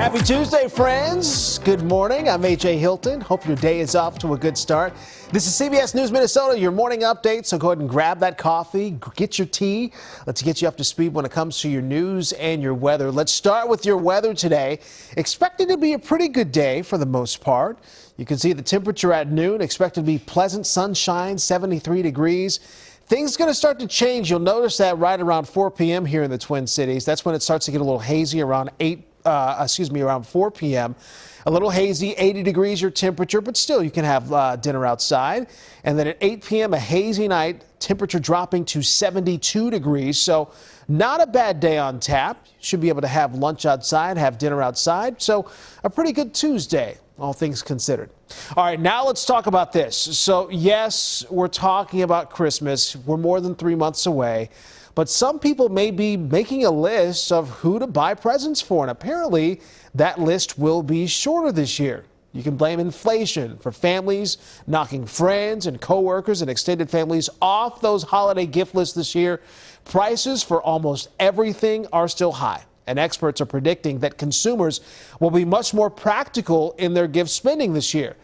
Happy Tuesday, friends. Good morning. I'm AJ Hilton. Hope your day is off to a good start. This is CBS News Minnesota, your morning update. So go ahead and grab that coffee, get your tea. Let's get you up to speed when it comes to your news and your weather. Let's start with your weather today. Expected to be a pretty good day for the most part. You can see the temperature at noon. Expected to be pleasant sunshine, 73 degrees. Things going to start to change. You'll notice that right around 4 p.m. here in the Twin Cities. That's when it starts to get a little hazy around around 4 p.m. A little hazy, 80 degrees your temperature, but still you can have dinner outside. And then at 8 p.m. a hazy night, temperature dropping to 72 degrees. So not a bad day on tap. You should be able to have lunch outside, have dinner outside. So a pretty good Tuesday, all things considered. All right, now let's talk about this. So yes, we're talking about Christmas. We're more than 3 months away. But some people may be making a list of who to buy presents for, and apparently that list will be shorter this year. You can blame inflation for families knocking friends and coworkers and extended families off those holiday gift lists this year. Prices for almost everything are still high, and experts are predicting that consumers will be much more practical in their gift spending this year.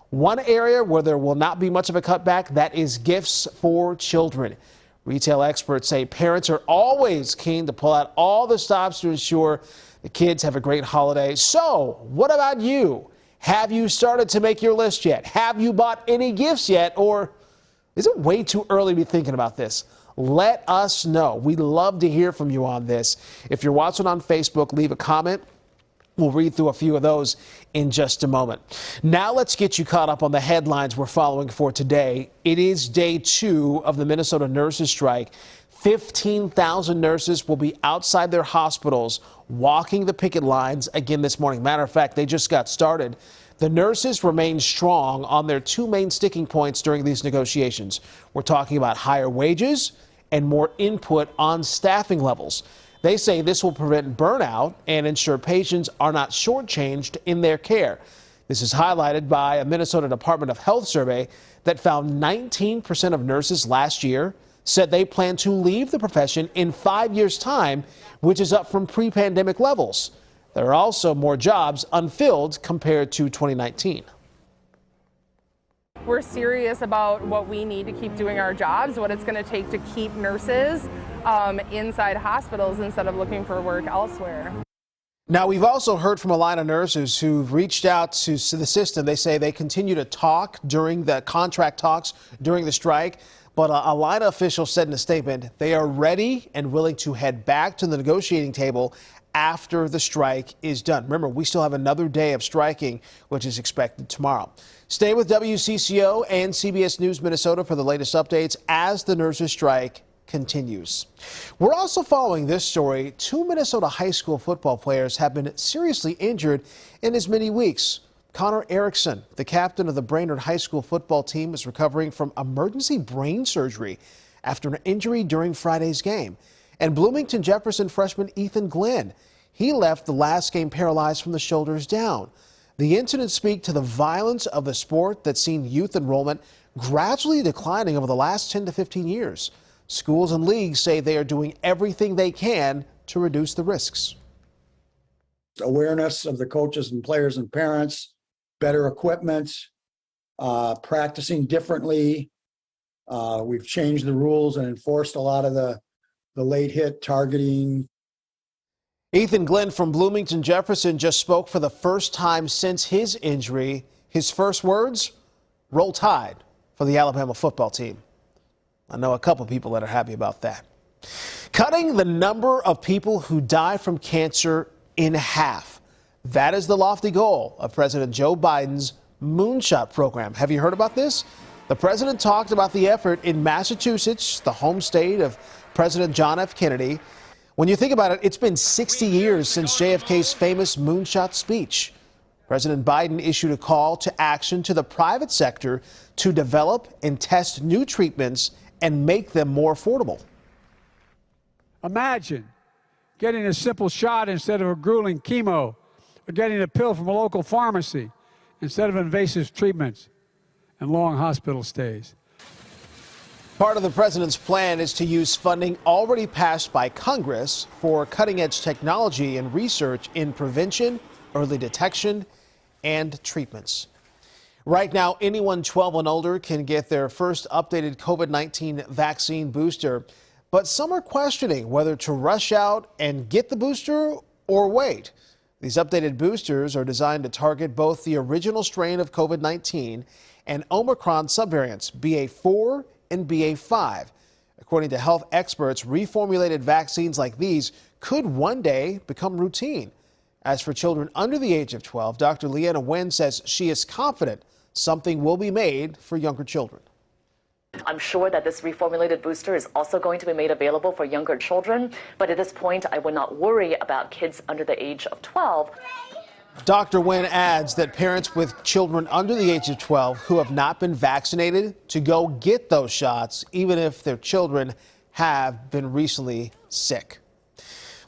One area where there will not be much of a cutback, that is gifts for children. Retail experts say parents are always keen to pull out all the stops to ensure the kids have a great holiday. So, what about you? Have you started to make your list yet? Have you bought any gifts yet? Or is it way too early to be thinking about this? Let us know. We'd love to hear from you on this. If you're watching on Facebook, leave a comment. We'll read through a few of those in just a moment. Now let's get you caught up on the headlines we're following for today. It is day 2 of the Minnesota nurses strike. 15,000 nurses will be outside their hospitals walking the picket lines again this morning. Matter of fact, they just got started. The nurses remain strong on their 2 main sticking points during these negotiations. We're talking about higher wages and more input on staffing levels. They say this will prevent burnout and ensure patients are not shortchanged in their care. This is highlighted by a Minnesota Department of Health survey that found 19% of nurses last year said they plan to leave the profession in 5 years' time, which is up from pre-pandemic levels. There are also more jobs unfilled compared to 2019. We're serious about what we need to keep doing our jobs, what it's going to take to keep nurses inside hospitals instead of looking for work elsewhere. Now, we've also heard from a line of nurses who've reached out to the system. They say they continue to talk during the contract talks during the strike. But a line of officials said in a statement they are ready and willing to head back to the negotiating table after the strike is done. Remember, we still have another day of striking, which is expected tomorrow. Stay with WCCO and CBS News Minnesota for the latest updates as the nurses' strike continues. We're also following this story. 2 Minnesota high school football players have been seriously injured in as many weeks. Connor Erickson, the captain of the Brainerd High School football team, is recovering from emergency brain surgery after an injury during Friday's game. And Bloomington Jefferson freshman Ethan Glenn, he left the last game paralyzed from the shoulders down. The incidents speak to the violence of the sport that's seen youth enrollment gradually declining over the last 10 to 15 years. Schools and leagues say they are doing everything they can to reduce the risks. Awareness of the coaches and players and parents, better equipment, practicing differently. We've changed the rules and enforced a lot of the late hit targeting. Ethan Glenn from Bloomington Jefferson just spoke for the first time since his injury. His first words, roll tide for the Alabama football team. I know a couple people that are happy about that. Cutting the number of people who die from cancer in half. That is the lofty goal of President Joe Biden's Moonshot program. Have you heard about this? The president talked about the effort in Massachusetts, the home state of President John F. Kennedy. When you think about it, it's been 60 years since JFK's famous Moonshot speech. President Biden issued a call to action to the private sector to develop and test new treatments and make them more affordable. Imagine getting a simple shot instead of a grueling chemo, or getting a pill from a local pharmacy instead of invasive treatments and long hospital stays. Part of the president's plan is to use funding already passed by Congress for cutting-edge technology and research in prevention early detection, and treatments. Right now, anyone 12 and older can get their first updated COVID-19 vaccine booster, but some are questioning whether to rush out and get the booster or wait. These updated boosters are designed to target both the original strain of COVID-19 and Omicron subvariants BA4 and BA5. According to health experts, reformulated vaccines like these could one day become routine. As for children under the age of 12, Dr. Leanna Nguyen says she is confident something will be made for younger children. I'm sure that this reformulated booster is also going to be made available for younger children, but at this point, I would not worry about kids under the age of 12. Dr. Nguyen adds that parents with children under the age of 12 who have not been vaccinated to go get those shots, even if their children have been recently sick.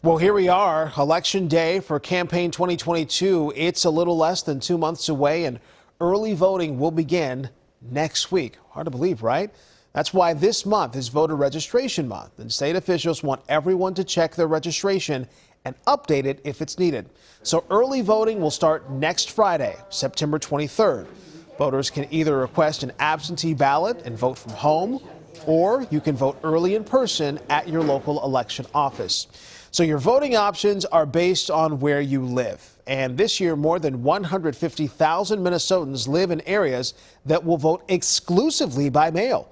Well, here we are, Election Day for campaign 2022. It's a little less than 2 months away, and early voting will begin next week. Hard to believe, right? That's why this month is voter registration month, and state officials want everyone to check their registration and update it if it's needed. So early voting will start next Friday, September 23rd. Voters can either request an absentee ballot and vote from home, or you can vote early in person at your local election office. So your voting options are based on where you live. And this year, more than 150,000 Minnesotans live in areas that will vote exclusively by mail.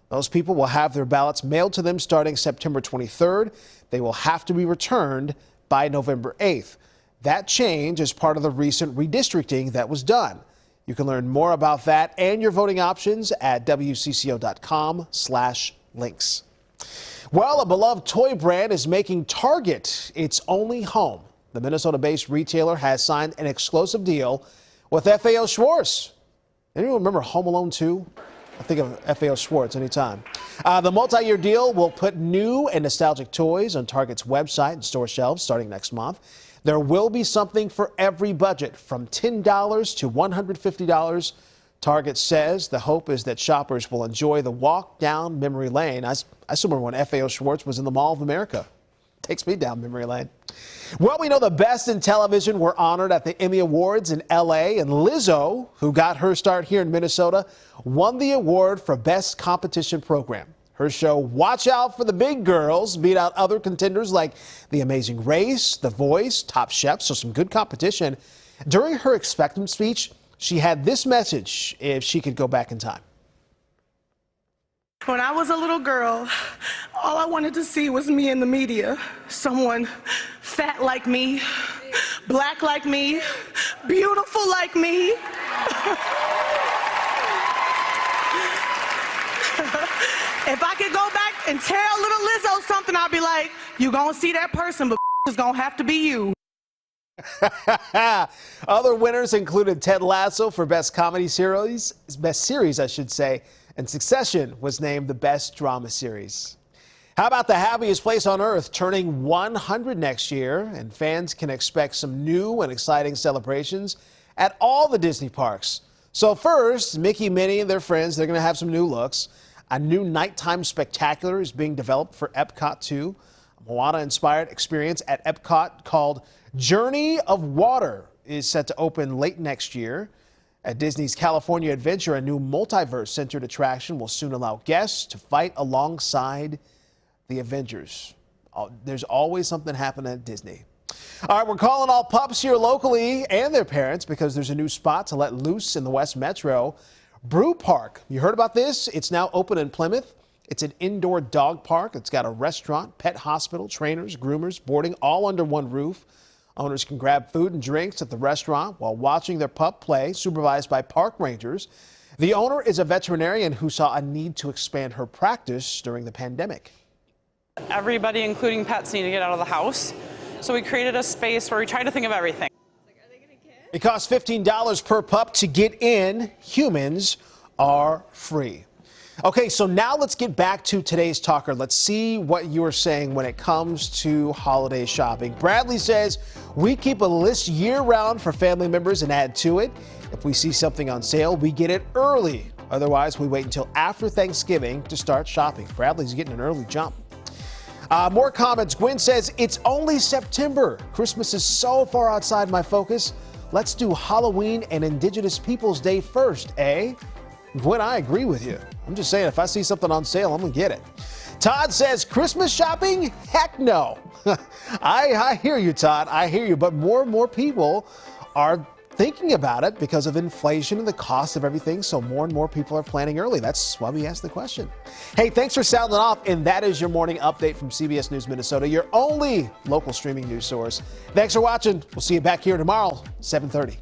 Those people will have their ballots mailed to them starting September 23rd. They will have to be returned by November 8th. That change is part of the recent redistricting that was done. You can learn more about that and your voting options at wcco.com/links. Well, a beloved toy brand is making Target its only home. The Minnesota-based retailer has signed an exclusive deal with FAO Schwarz. Anyone remember Home Alone 2? I think of FAO Schwarz anytime. The multi-year deal will put new and nostalgic toys on Target's website and store shelves starting next month. There will be something for every budget, from $10 to $150. Target says the hope is that shoppers will enjoy the walk down memory lane. I still remember when FAO Schwarz was in the Mall of America. Takes me down memory lane. Well, we know the best in television were honored at the Emmy Awards in L.A., and Lizzo, who got her start here in Minnesota, won the award for Best Competition Program. Her show, Watch Out for the Big Girls, beat out other contenders like The Amazing Race, The Voice, Top Chef, so some good competition. During her acceptance speech, she had this message if she could go back in time. When I was a little girl, all I wanted to see was me in the media. Someone fat like me, black like me, beautiful like me. If I could go back and tell little Lizzo something, I'd be like, you gonna see that person, but it's gonna have to be you. Other winners included Ted Lasso for Best Comedy Series, Best Series, I should say, and Succession was named the Best Drama Series. How about the happiest place on earth turning 100 next year, and fans can expect some new and exciting celebrations at all the Disney parks. So first, Mickey, Minnie, and their friends, they're going to have some new looks. A new nighttime spectacular is being developed for Epcot 2. A Moana-inspired experience at Epcot called Journey of Water is set to open late next year. At Disney's California Adventure, a new multiverse-centered attraction will soon allow guests to fight alongside the Avengers. There's always something happening at Disney. All right, we're calling all pups here locally and their parents because there's a new spot to let loose in the West Metro. Brew Park. You heard about this? It's now open in Plymouth. It's an indoor dog park. It's got a restaurant, pet hospital, trainers, groomers, boarding all under one roof. Owners can grab food and drinks at the restaurant while watching their pup play, supervised by park rangers. The owner is a veterinarian who saw a need to expand her practice during the pandemic. Everybody, including pets, need to get out of the house. So we created a space where we try to think of everything. It costs $15 per pup to get in. Humans are free. Okay, so now let's get back to today's talker. Let's see what you're saying when it comes to holiday shopping. Bradley says we keep a list year-round for family members and add to it. If we see something on sale, we get it early. Otherwise, we wait until after Thanksgiving to start shopping. Bradley's getting an early jump. More comments. Gwen says it's only September. Christmas is so far outside my focus. Let's do Halloween and Indigenous Peoples Day first, eh? Gwen, I agree with you. I'm just saying, if I see something on sale, I'm gonna get it. Todd says, Christmas shopping? Heck no. I hear you, Todd. I hear you. But more and more people are thinking about it because of inflation and the cost of everything. So more and more people are planning early. That's why we asked the question. Hey, thanks for sounding off. And that is your morning update from CBS News Minnesota, your only local streaming news source. Thanks for watching. We'll see you back here tomorrow, 7:30.